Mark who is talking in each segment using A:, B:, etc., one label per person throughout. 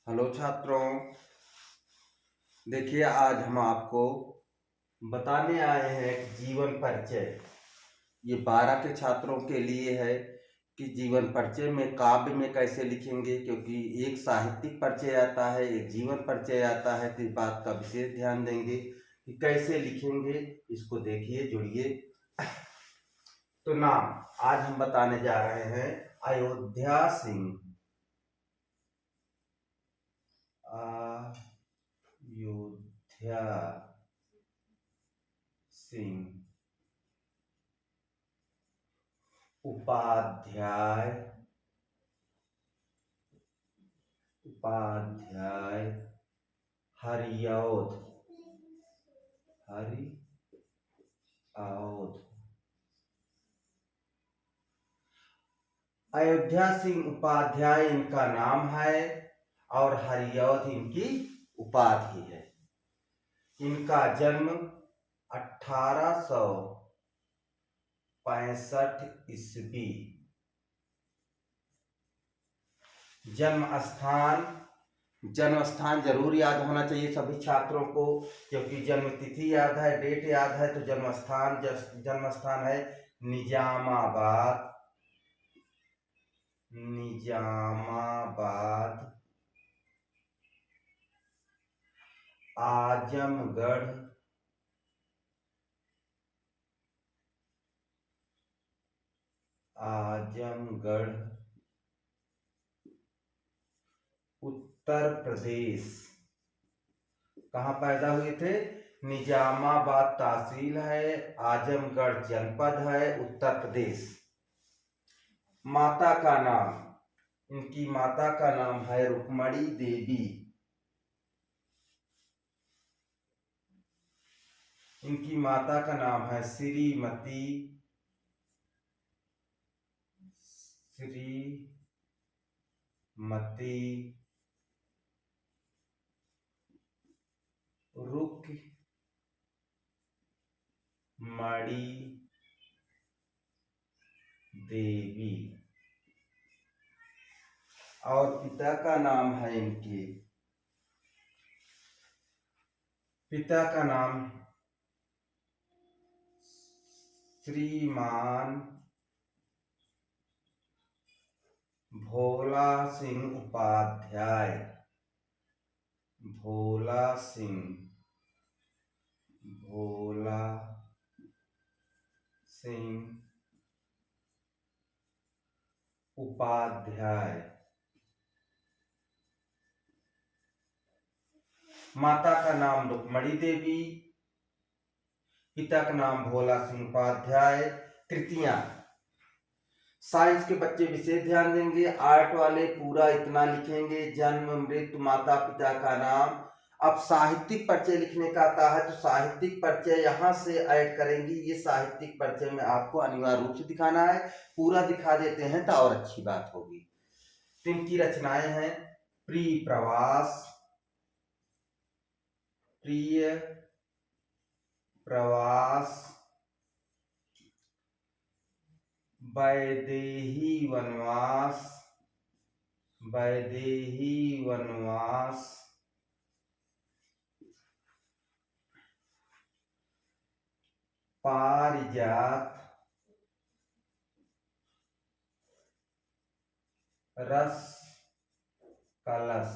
A: Hello छात्रों, देखिए आज हम आपको बताने आए हैं एक जीवन परिचय। ये 12 के छात्रों के लिए है कि जीवन परिचय में काव्य में कैसे लिखेंगे, क्योंकि एक साहित्यिक परिचय आता है, एक जीवन परिचय आता है। तो इस बात का विशेष ध्यान देंगे कि कैसे लिखेंगे। इसको देखिए, जुड़िए। तो नाम आज हम बताने जा रहे हैं अयोध्या सिंह। अयोध्या सिंह उपाध्याय उपाध्याय हरिऔध अयोध्या सिंह उपाध्याय इनका नाम है और हरिऔध इनकी उपाधि है। इनका जन्म 1865 ईस्वी। जन्म स्थान जरूर याद होना चाहिए सभी छात्रों को, क्योंकि जन्म तिथि याद है, डेट याद है, तो जन्म स्थान है निजामाबाद आजमगढ़ उत्तर प्रदेश। कहाँ पैदा हुए थे? निजामाबाद तहसील है, आजमगढ़ जनपद है, उत्तर प्रदेश। माता का नाम, इनकी माता का नाम है रुक्मणी देवी। इनकी माता का नाम है श्रीमती रुक्मणी देवी। और पिता का नाम है इनके, पिता का नाम श्रीमान भोला सिंह उपाध्याय। भोला सिंह उपाध्याय। माता का नाम रुक्मणी देवी, पिता का नाम भोला सिंह उपाध्याय। कृतियां, साइंस के बच्चे विशेष ध्यान देंगे, आर्ट वाले पूरा इतना लिखेंगे, जन्म, मृत्यु, माता पिता का नाम। अब साहित्यिक परिचय लिखने का आता है, तो साहित्यिक परिचय यहाँ से ऐड करेंगे। ये साहित्यिक परिचय में आपको अनिवार्य रूप से दिखाना है, पूरा दिखा देते हैं तो और अच्छी बात होगी। तो इनकी रचनाएं हैं प्रिय प्रवास, वैदेही वनवास, पारिजात, रस कलश।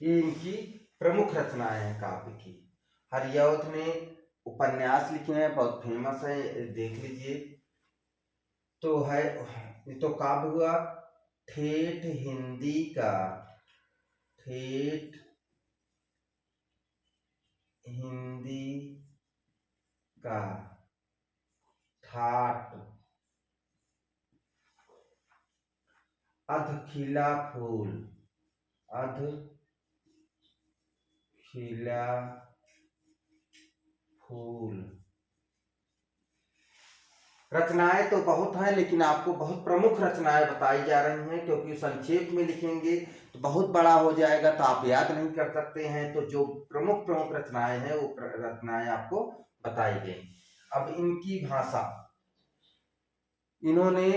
A: ये इनकी प्रमुख रचनाएं हैं काव्य की। हरिऔध ने उपन्यास लिखे हैं, बहुत फेमस है, देख लीजिए। तो है, ये तो काव्य हुआ। ठेठ हिंदी का ठाट। अधखिला फूल। रचनाएं तो बहुत हैं, लेकिन आपको बहुत प्रमुख रचनाएं बताई जा रही हैं, क्योंकि संक्षेप में लिखेंगे तो बहुत बड़ा हो जाएगा, तो आप याद नहीं कर सकते हैं। तो जो प्रमुख रचनाएं हैं वो रचनाएं आपको बताई गई। अब इनकी भाषा, इन्होंने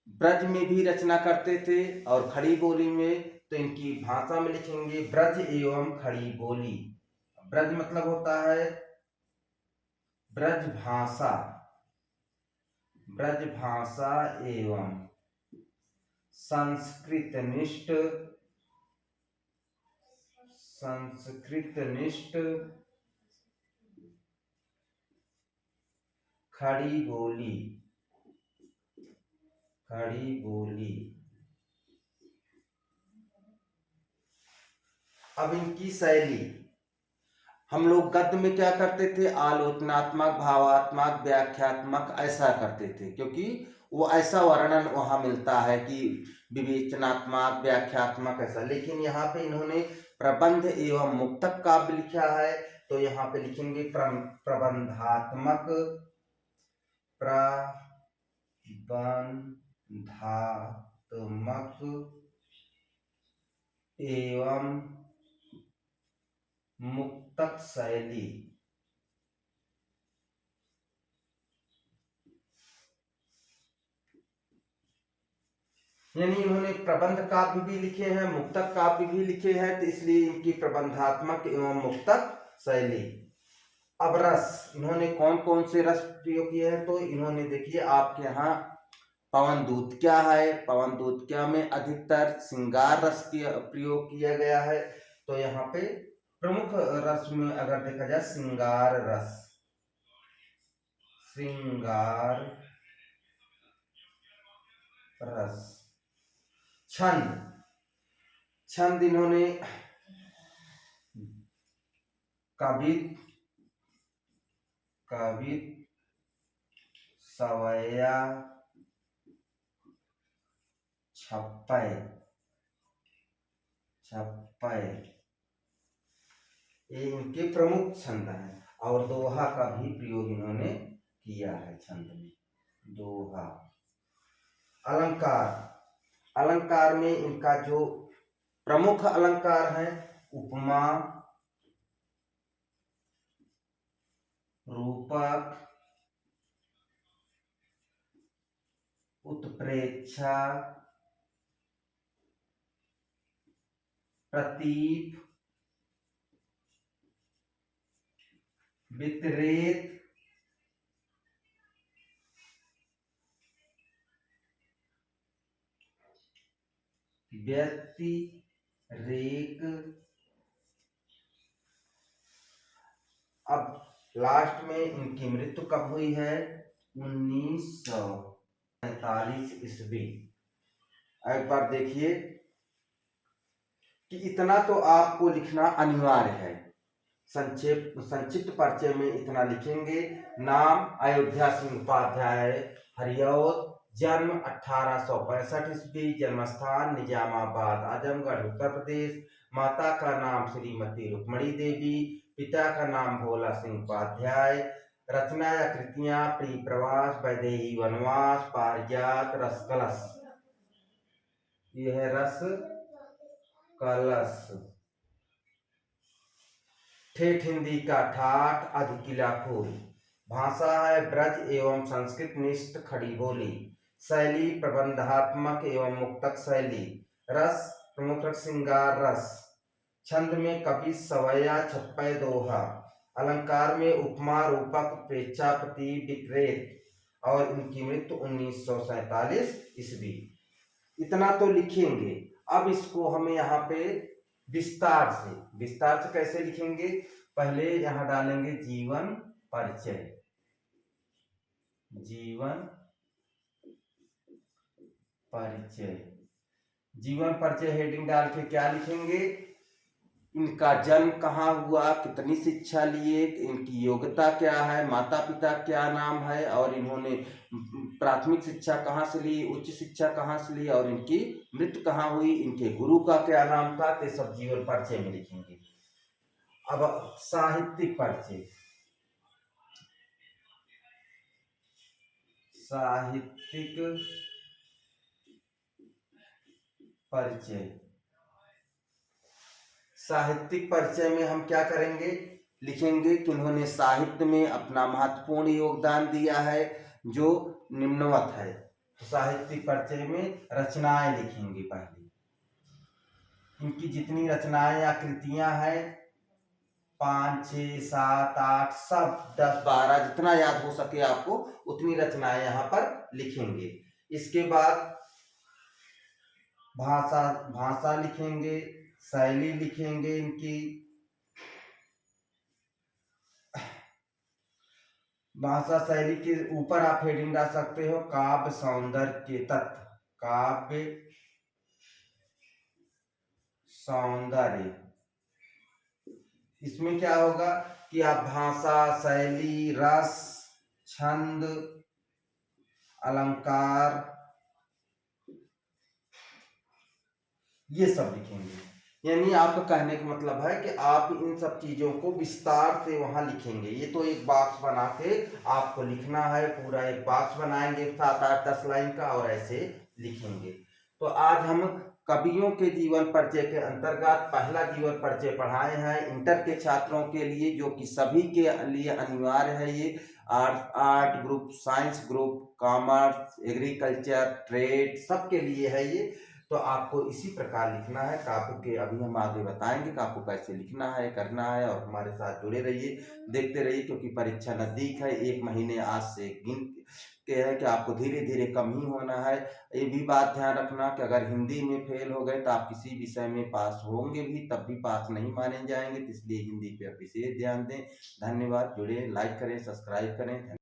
A: ब्रज में भी रचना करते थे और खड़ी बोली में, तो इनकी भाषा में लिखेंगे ब्रज एवं खड़ी बोली। ब्रज मतलब होता है ब्रज भाषा, ब्रज भाषा एवं संस्कृतनिष्ठ, संस्कृतनिष्ठ खड़ी बोली, खड़ी बोली। अब इनकी शैली, हम लोग गद्य में क्या करते थे, आलोचनात्मक, भावात्मक, व्याख्यात्मक ऐसा करते थे, क्योंकि वो ऐसा वर्णन वहां मिलता है कि विवेचनात्मक, व्याख्यात्मक ऐसा। लेकिन यहाँ पे इन्होंने प्रबंध एवं मुक्तक काव्य लिखा है, तो यहाँ पे लिखेंगे प्रबंधात्मक, प्रबंधात्मक एवं मुक्तक शैली। यानी इन्होंने प्रबंध काव्य भी लिखे हैं, मुक्तक काव्य भी लिखे हैं, तो इसलिए इनकी प्रबंधात्मक एवं मुक्तक शैली। अब रस, इन्होंने कौन कौन से रस प्रयोग किए हैं, तो इन्होंने देखिए आपके यहाँ पवन दूत क्या है, पवन दूत क्या में अधिकतर श्रृंगार रस की प्रयोग किया गया है, तो यहाँ पे प्रमुख रस में अगर देखा जाए श्रृंगार रस, श्रृंगार रस। छंद, छंद इन्होंने कवित, कवित, सवैया, छप्पय, छप्पय, ये इनके प्रमुख छंद हैं। और दोहा का भी प्रयोग इन्होंने किया है छंद में, दोहा। अलंकार, अलंकार में इनका जो प्रमुख अलंकार है उपमा, रूपक, उत्प्रेक्षा, प्रतीप, वितरेक, व्यतिरेक। अब लास्ट में इनकी मृत्यु कब हुई है, 1945 ईस्वी। एक बार देखिए कि इतना तो आपको लिखना अनिवार्य है, संक्षिप्त परिचय में इतना लिखेंगे। नाम अयोध्या सिंह उपाध्याय, हरियौद, जन्म 1865 ईस्वी, जन्मस्थान निजामाबाद आजमगढ़ उत्तर प्रदेश, माता का नाम श्रीमती रुक्मणी देवी, पिता का नाम भोला सिंह उपाध्याय। रचना या कृतियां प्रिय प्रवास, वैदेही वनवास, पारिजात, रस कलश। यह है रस कलश। ठेठ हिंदी का ठाठ, अधिकिला फूल। भाषा है ब्रज एवं संस्कृत निष्ठ खड़ी बोली। शैली प्रबंधात्मक एवं मुक्तक शैली। रस प्रमुख श्रृंगार रस। छंद में कवि, सवैया, छप्पय, दोहा। अलंकार में उपमा, रूपक, प्रेक्षा, प्रतीक, विक्रेत। और इनकी मृत्यु 1947 ईस्वी। इतना तो लिखेंगे। अब इसको हमें यहाँ पे विस्तार से कैसे लिखेंगे, पहले यहाँ डालेंगे जीवन परिचय, जीवन परिचय। जीवन परिचय हेडिंग डाल के क्या लिखेंगे, इनका जन्म कहाँ हुआ, कितनी शिक्षा लिए, इनकी योग्यता क्या है, माता पिता क्या नाम है, और इन्होंने प्राथमिक शिक्षा कहाँ से ली, उच्च शिक्षा कहाँ से ली, और इनकी मृत्यु कहाँ हुई, इनके गुरु का क्या नाम था, ये सब जीवन परिचय में लिखेंगे। अब साहित्यिक परिचय, साहित्यिक परिचय। साहित्यिक परिचय में हम क्या करेंगे, लिखेंगे कि उन्होंने साहित्य में अपना महत्वपूर्ण योगदान दिया है जो निम्नवत है। साहित्यिक परिचय में रचनाएं लिखेंगे। पहले इनकी जितनी रचनाएं या कृतियां हैं 5, 6, 7, 8 सब 10, 12 जितना याद हो सके आपको उतनी रचनाएं यहाँ पर लिखेंगे। इसके बाद भाषा भाषा लिखेंगे, शैली लिखेंगे इनकी। भाषा शैली के ऊपर आप हेडिंग डाल सकते हो काव्य सौंदर्य के तत्व, काव्य सौंदर्य। इसमें क्या होगा कि आप भाषा शैली, रस, छंद, अलंकार ये सब लिखेंगे। यानी आपका कहने का मतलब है कि आप इन सब चीजों को विस्तार से वहां लिखेंगे। ये तो एक बॉक्स बना के आपको लिखना है, पूरा एक बॉक्स बनाएंगे 7, 8, 10 लाइन का और ऐसे लिखेंगे। तो आज हम कवियों के जीवन परिचय के अंतर्गत पहला जीवन परिचय पढ़ाए हैं इंटर के छात्रों के लिए, जो कि सभी के लिए अनिवार्य है। ये art group, science group, commerce, agriculture, trade सबके लिए है ये। तो आपको इसी प्रकार लिखना है। काव्य के अभी हम आगे बताएंगे कि आपको कैसे लिखना है, करना है, और हमारे साथ जुड़े रहिए, देखते रहिए, क्योंकि परीक्षा नजदीक है। 1 महीने आज से गिन के है कि आपको धीरे धीरे कम ही होना है। ये भी बात ध्यान रखना कि अगर हिंदी में फेल हो गए तो आप किसी विषय में पास होंगे भी तब भी पास नहीं माने जाएंगे, तो इसलिए हिंदी पे विशेष ध्यान दें। धन्यवाद। जुड़े, लाइक करें, सब्सक्राइब करें।